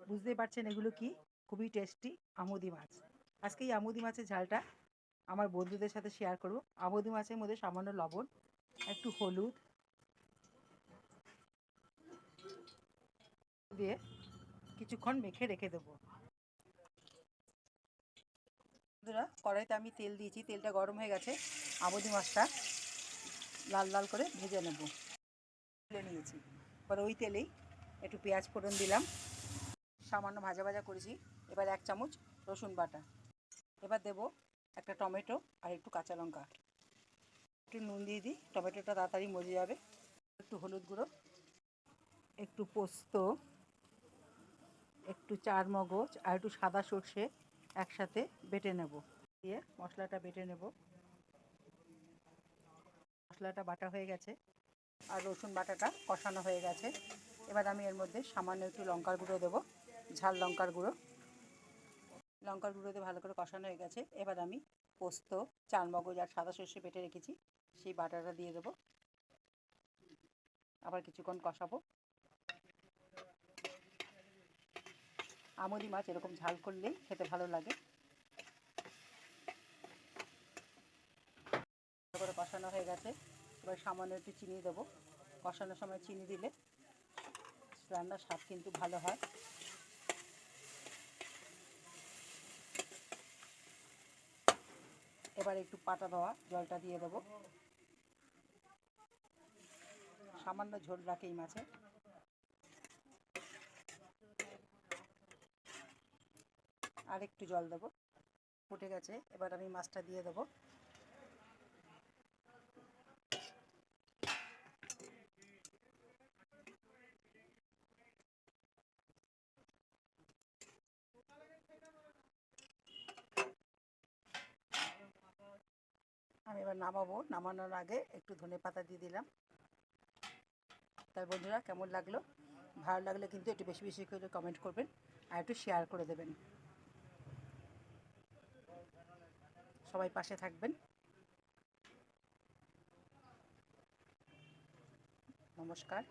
বুঝতেই পারছেন এগুলো কি, খুবই টেস্টি আমুদি মাছ। আজকে এই আমুদি মাছের ঝালটা আমার বন্ধুদের সাথে শেয়ার করব। আমুদি মাছের মধ্যে সামান্য লবণ, একটু হলুদ দিয়ে কিছুক্ষণ মেখে রেখে দেবো। বন্ধুরা, কড়াইতে আমি তেল দিয়েছি, তেলটা গরম হয়ে গেছে। আমুদি মাছটা লাল লাল করে ভেজে নেব। তুলে নিয়েছি। এবার ওই তেলেই একটু পেঁয়াজ ফোড়ন দিলাম, সামান্য ভাজা ভাজা করেছি। এবার 1 চামচ রসুন বাটা। এবার দেব একটা টমেটো আর একটু কাঁচা লঙ্কা। একটু নুন দিয়ে দিই, টমেটোটা তাড়াতাড়ি মজে যাবে। একটু হলুদ গুঁড়ো, একটু পোস্ত, একটু চার মগজ আর একটু সাদা সর্ষে একসাথে বেটে নেব। দিয়ে মশলাটা বেটে নেব। মশলাটা বাটা হয়ে গেছে আর রসুন বাটাটা কষানো হয়ে গেছে। এবার আমি এর মধ্যে সামান্য একটু লঙ্কার গুঁড়ো দেবো, ঝাল লঙ্কার গুঁড়ো। লঙ্কার গুঁড়ো দিয়ে ভালো করে কষানো হয়ে গেছে। এবার আমি পোস্ত, চার মগজ আর সাদা সর্ষে বেটে রেখেছি, সেই বাটাটা দিয়ে দেবো। আবার কিছুক্ষণ কষাবো। আমুদি মাছ এরকম ঝাল করলেই খেতে ভালো লাগে। ভালো করে কষানো হয়ে গেছে। এবার সামান্য একটু চিনি দেবো। কষানোর সময় চিনি দিলে রান্নার স্বাদ কিন্তু ভালো হয়। এবার একটু পাটা দেওয়া জলটা দিয়ে দেবো। সামান্য ঝোল রাখে এই মাছে। আর একটু জল দেবো। ফুটে গেছে, এবার আমি মাছটা দিয়ে দেবো। আমি এবার নামাবো। নামানোর আগে একটু ধনেপাতা দিয়ে দিলাম। তাই বন্ধুরা, কেমন লাগলো? ভালো লাগলে কিন্তু একটু বেশি বেশি করে কমেন্ট করবেন আর একটু শেয়ার করে দেবেন। সবাই পাশে থাকবেন। নমস্কার।